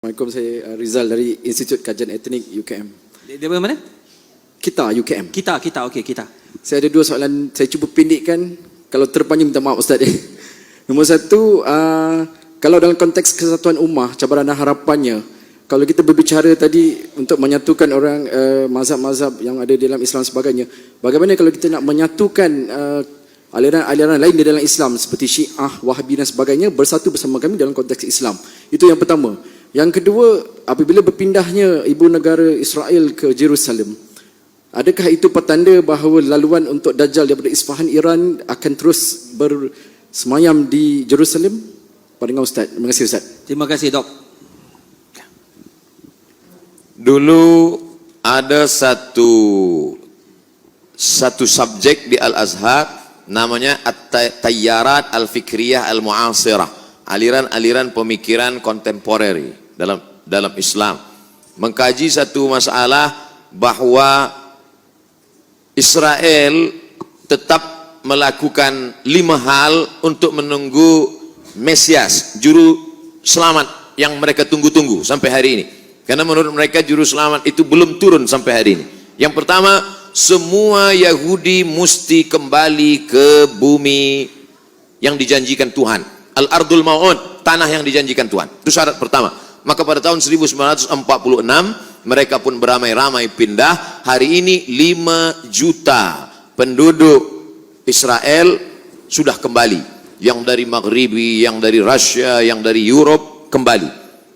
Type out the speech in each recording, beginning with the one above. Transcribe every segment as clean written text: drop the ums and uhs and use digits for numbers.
Assalamualaikum, saya Rizal dari Institut Kajian Etnik UKM. Dia mana? Kita UKM. Kita, okey, kita. Saya ada dua soalan, saya cuba pendekkan. Kalau terpanjang minta maaf Ustaz. Nombor satu, kalau dalam konteks kesatuan ummah, cabaran dan harapannya, kalau kita berbicara tadi untuk menyatukan orang mazhab-mazhab yang ada di dalam Islam sebagainya, bagaimana kalau kita nak menyatukan aliran-aliran lain di dalam Islam seperti Syiah, Wahabi dan sebagainya bersatu bersama kami dalam konteks Islam? Itu yang pertama. Yang kedua, apabila berpindahnya ibu negara Israel ke Jerusalem, adakah itu petanda bahawa laluan untuk Dajjal daripada Isfahan, Iran akan terus bersemayam di Jerusalem? Pandangan Ustaz. Terima kasih Ustaz. Terima kasih Dok. Dulu ada satu subjek di Al-Azhar namanya At-Tayyarat Al-Fikriyah Al-Mu'asirah, aliran-aliran pemikiran kontemporer dalam Islam, mengkaji satu masalah bahawa Israel tetap melakukan 5 hal untuk menunggu Mesias, juru selamat yang mereka tunggu-tunggu sampai hari ini. Karena menurut mereka juru selamat itu belum turun sampai hari ini. Yang pertama, semua Yahudi mesti kembali ke bumi yang dijanjikan Tuhan, Al-Ardul Mau'ud, tanah yang dijanjikan Tuhan. Itu syarat pertama. Maka pada tahun 1946 mereka pun beramai-ramai pindah. Hari ini 5 juta penduduk Israel sudah kembali. Yang dari Maghribi, yang dari Rusia, yang dari Europe kembali.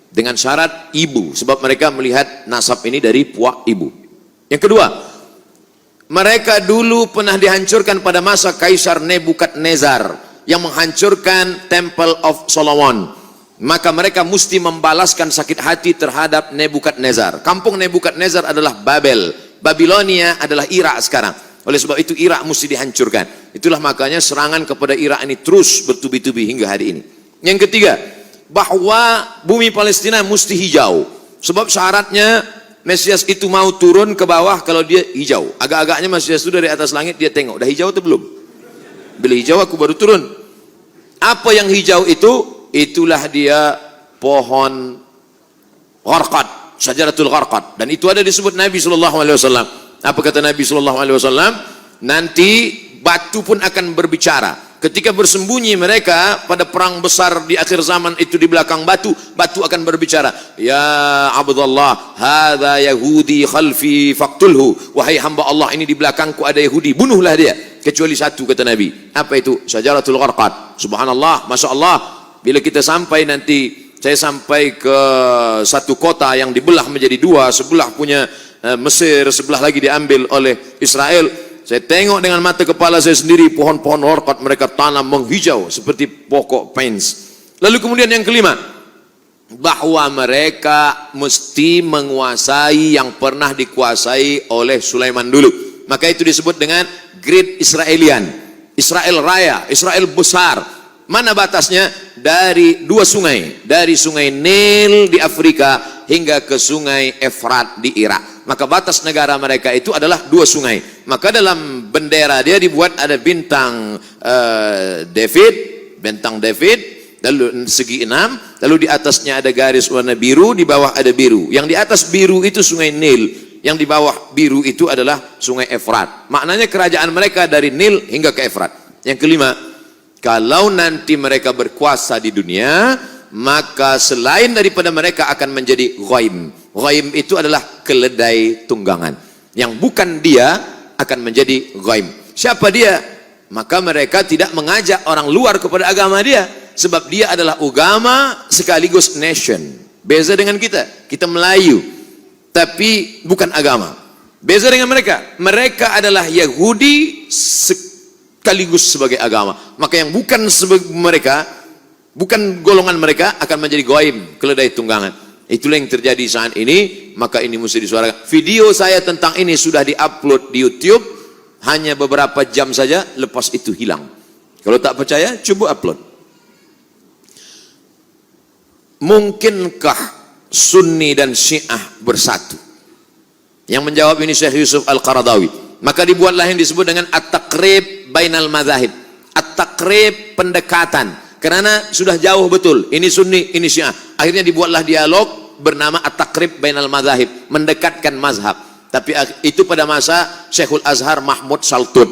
Dengan syarat ibu, sebab mereka melihat nasab ini dari puak ibu. Yang kedua, mereka dulu pernah dihancurkan pada masa Kaisar Nebukadnezar yang menghancurkan Temple of Solomon. Maka mereka mesti membalaskan sakit hati terhadap Nebukadnezar. Kampung Nebukadnezar adalah Babel, Babilonia adalah Irak sekarang. Oleh sebab itu Irak mesti dihancurkan. Itulah makanya serangan kepada Irak ini terus bertubi-tubi hingga hari ini. Yang ketiga, bahwa bumi Palestina mesti hijau. Sebab syaratnya Mesias itu mau turun ke bawah kalau dia hijau. Agak-agaknya Mesias itu dari atas langit dia tengok, dah hijau atau belum? Bila hijau aku baru turun. Apa yang hijau itu? Itulah dia pohon gharqad, syajaratul gharqad. Dan itu ada disebut Nabi SAW. Apa kata Nabi SAW? Nanti batu pun akan berbicara. Ketika bersembunyi mereka pada perang besar di akhir zaman itu di belakang batu, batu akan berbicara. Ya Abdullah, hadza Yahudi khalfi faqtulhu. Wahai hamba Allah, ini di belakangku ada Yahudi, bunuhlah dia. Kecuali satu, kata Nabi. Apa itu? Syajaratul gharqad. Subhanallah, Masya Allah. Bila kita sampai nanti, saya sampai ke satu kota yang dibelah menjadi 2, sebelah punya Mesir, sebelah lagi diambil oleh Israel. Saya tengok dengan mata kepala saya sendiri, pohon-pohon gharqad mereka tanam menghijau seperti pokok pines. Lalu kemudian yang kelima, bahwa mereka mesti menguasai yang pernah dikuasai oleh Sulaiman dulu. Maka itu disebut dengan Great Israelian, Israel Raya, Israel besar. Mana batasnya? Dari 2 sungai, dari sungai Nil di Afrika hingga ke sungai Efrat di Irak. Maka batas negara mereka itu adalah 2 sungai. Maka dalam bendera dia dibuat ada bintang David, lalu segi 6, lalu di atasnya ada garis warna biru, di bawah ada biru. Yang di atas biru itu sungai Nil, yang di bawah biru itu adalah sungai Efrat. Maknanya kerajaan mereka dari Nil hingga ke Efrat. Yang kelima, kalau nanti mereka berkuasa di dunia, maka selain daripada mereka akan menjadi ghaim. Ghaim itu adalah keledai tunggangan. Yang bukan dia akan menjadi ghaim. Siapa dia? Maka mereka tidak mengajak orang luar kepada agama dia. Sebab dia adalah agama sekaligus nation. Beza dengan kita. Kita Melayu. Tapi bukan agama. Beza dengan mereka. Mereka adalah Yahudi sekaligus sebagai agama. Maka yang bukan mereka, bukan golongan mereka akan menjadi ghaim, keledai tunggangan. Itulah yang terjadi saat ini. Maka ini mesti disuarakan. Video saya tentang ini sudah diupload di YouTube, hanya beberapa jam saja, lepas itu hilang. Kalau tak percaya, coba upload. Mungkinkah Sunni dan Syiah bersatu? Yang menjawab ini Syekh Yusuf Al-Qaradawi. Maka dibuatlah yang disebut dengan at-taqrib bainal mazahib. At-taqrib, pendekatan. Karena sudah jauh betul. Ini Sunni, ini Syiah. Akhirnya dibuatlah dialog bernama At-Taqrib Bainal Madzahib, mendekatkan mazhab. Tapi itu pada masa Syekhul Azhar Mahmud Saltud.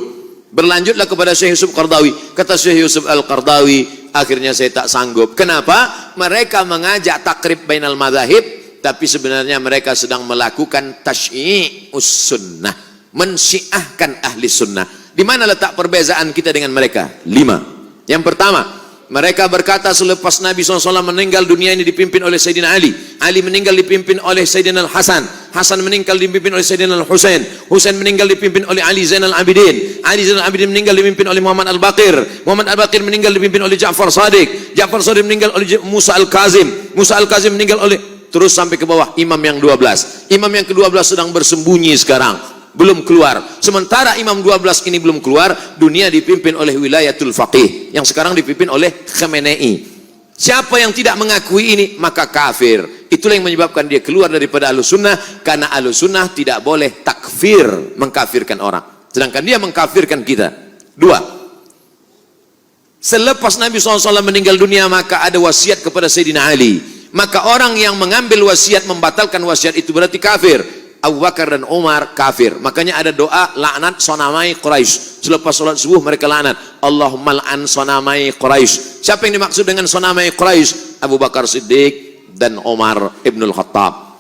Berlanjutlah kepada Syekh Yusuf Qardawi. Kata Syekh Yusuf Al-Qardawi, akhirnya saya tak sanggup. Kenapa? Mereka mengajak takrib bainal madzahib, tapi sebenarnya mereka sedang melakukan tasyyi'us sunnah, mensyiahkan ahli sunnah. Di mana letak perbezaan kita dengan mereka? 5. Yang pertama, mereka berkata selepas Nabi SAW meninggal, dunia ini dipimpin oleh Sayyidina Ali. Ali meninggal dipimpin oleh Sayyidina Al-Hasan. Hasan meninggal dipimpin oleh Sayyidina Al-Husain. Husain meninggal dipimpin oleh Ali Zainal Abidin. Ali Zainal Abidin meninggal dipimpin oleh Muhammad Al-Baqir. Muhammad Al-Baqir meninggal dipimpin oleh Ja'far Shadiq. Ja'far Shadiq meninggal oleh Musa Al-Kazim. Musa Al-Kazim meninggal oleh, terus sampai ke bawah, imam yang 12. Imam yang ke-12 sedang bersembunyi sekarang, belum keluar. Sementara imam 12 ini belum keluar, dunia dipimpin oleh wilayatul faqih yang sekarang dipimpin oleh Khamenei. Siapa yang tidak mengakui ini maka kafir. Itulah yang menyebabkan dia keluar daripada Ahlus Sunnah, karena Ahlus Sunnah tidak boleh takfir, mengkafirkan orang, sedangkan dia mengkafirkan kita. 2. Selepas Nabi SAW meninggal dunia, maka ada wasiat kepada Sayyidina Ali. Maka orang yang mengambil wasiat membatalkan wasiat itu berarti kafir. Abu Bakar dan Umar kafir. Makanya ada doa laknat sonamai Quraisy. Selepas sholat subuh mereka laknat, Allahumma la'an sonamai Quraisy. Siapa yang dimaksud dengan sonamai Quraisy? Abu Bakar Siddiq dan Umar Ibnul Khattab.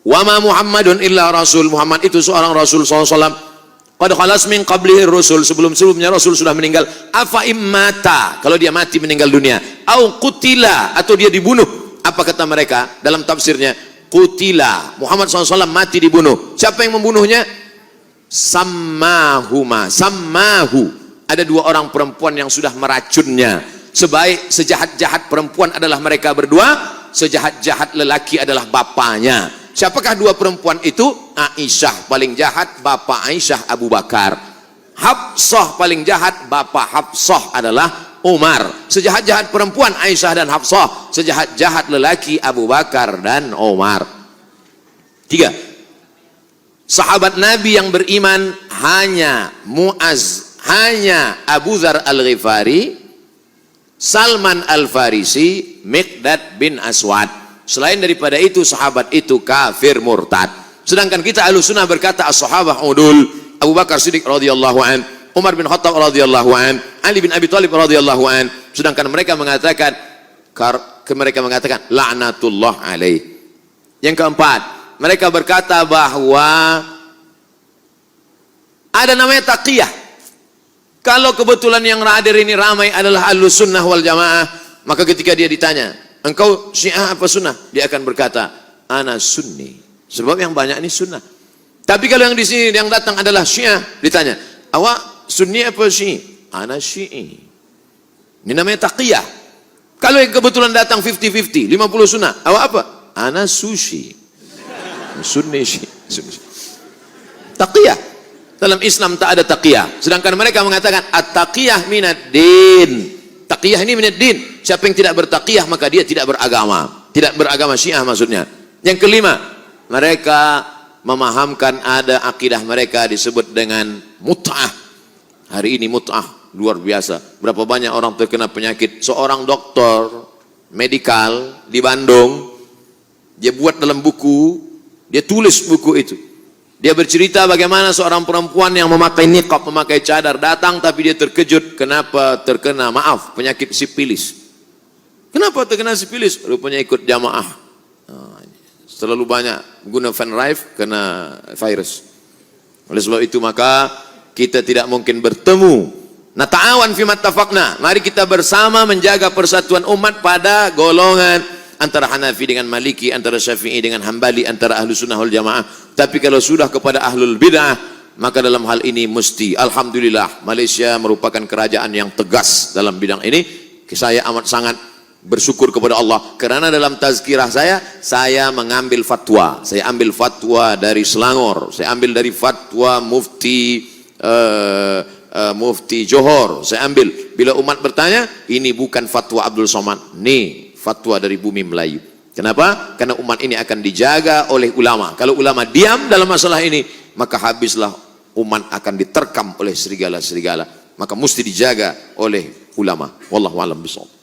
Wa ma Muhammadun illa rasul. Muhammad itu seorang Rasul SAW. Qad khalas min qablihi rusul. Sebelum-sebelumnya Rasul sudah meninggal. Afa immata, kalau dia mati meninggal dunia. Au qutila, atau dia dibunuh. Apa kata mereka dalam tafsirnya? Qutila, Muhammad SAW mati dibunuh. Siapa yang membunuhnya? Sammahuma, sammahu. Ada 2 orang perempuan yang sudah meracunnya. Sejahat-jahat perempuan adalah mereka berdua, sejahat-jahat lelaki adalah bapaknya. Siapakah 2 perempuan itu? Aisyah paling jahat, bapak Aisyah Abu Bakar. Hafsah paling jahat, bapak Hafsah adalah Umar. Sejahat-jahat perempuan Aisyah dan Hafsah, sejahat-jahat lelaki Abu Bakar dan Umar. 3. Sahabat Nabi yang beriman hanya Muaz, hanya Abu Dzar Al-Ghifari, Salman Al-Farisi, Miqdad bin Aswad. Selain daripada itu, sahabat itu kafir murtad. Sedangkan kita Ahlussunnah berkata as-sahabah udul. Abu Bakar Siddiq radhiyallahu an, Umar bin Khattab radhiyallahu an, Ali bin Abi Thalib radhiyallahu an. Sedangkan mereka mengatakan laknatullah alaih. Yang keempat, mereka berkata bahwa ada namanya taqiyah. Kalau kebetulan yang hadir ini ramai adalah Ahlus Sunnah wal Jamaah, maka ketika dia ditanya, engkau Syiah apa Sunnah? Dia akan berkata, ana Sunni. Sebab yang banyak ini Sunnah. Tapi kalau yang di sini yang datang adalah Syiah, ditanya, awak Sunni apa Syi'i? Ana Syi'i. Ini namanya taqiyah. Kalau yang kebetulan datang 50-50, 50 Sunnah, awak apa? Ana Sushi. Sunni Syi'i. Taqiyah. Dalam Islam tak ada taqiyah. Sedangkan mereka mengatakan at-taqiyah minad din. Taqiyah ini minad din. Siapa yang tidak bertaqiyah maka dia tidak beragama. Tidak beragama Syiah maksudnya. Yang kelima, mereka memahamkan ada akidah mereka disebut dengan mut'ah. Hari ini mut'ah luar biasa. Berapa banyak orang terkena penyakit. Seorang dokter medikal di Bandung, dia buat dalam buku, dia tulis buku itu. Dia bercerita bagaimana seorang perempuan yang memakai niqab, memakai cadar datang, tapi dia terkejut kenapa terkena, maaf, penyakit sipilis. Kenapa terkena sipilis? Rupanya ikut jamaah. Terlalu banyak guna Van Rijk kena virus. Oleh sebab itu maka kita tidak mungkin bertemu. Nata'awan fi mattafaqna. Mari kita bersama menjaga persatuan umat pada golongan antara Hanafi dengan Maliki, antara Syafi'i dengan Hambali, antara Ahlus Sunnah wal Jamaah. Tapi kalau sudah kepada Ahlul Bid'ah, maka dalam hal ini mesti, alhamdulillah, Malaysia merupakan kerajaan yang tegas dalam bidang ini. Saya amat sangat bersyukur kepada Allah, karena dalam tazkirah saya mengambil fatwa. Saya ambil fatwa dari Selangor, saya ambil dari fatwa Mufti Johor, saya ambil. Bila umat bertanya, ini bukan fatwa Abdul Somad, ini fatwa dari bumi Melayu. Kenapa? Karena umat ini akan dijaga oleh ulama. Kalau ulama diam dalam masalah ini, maka habislah umat, akan diterkam oleh serigala-serigala. Maka mesti dijaga oleh ulama. Wallahu a'lam bishawab.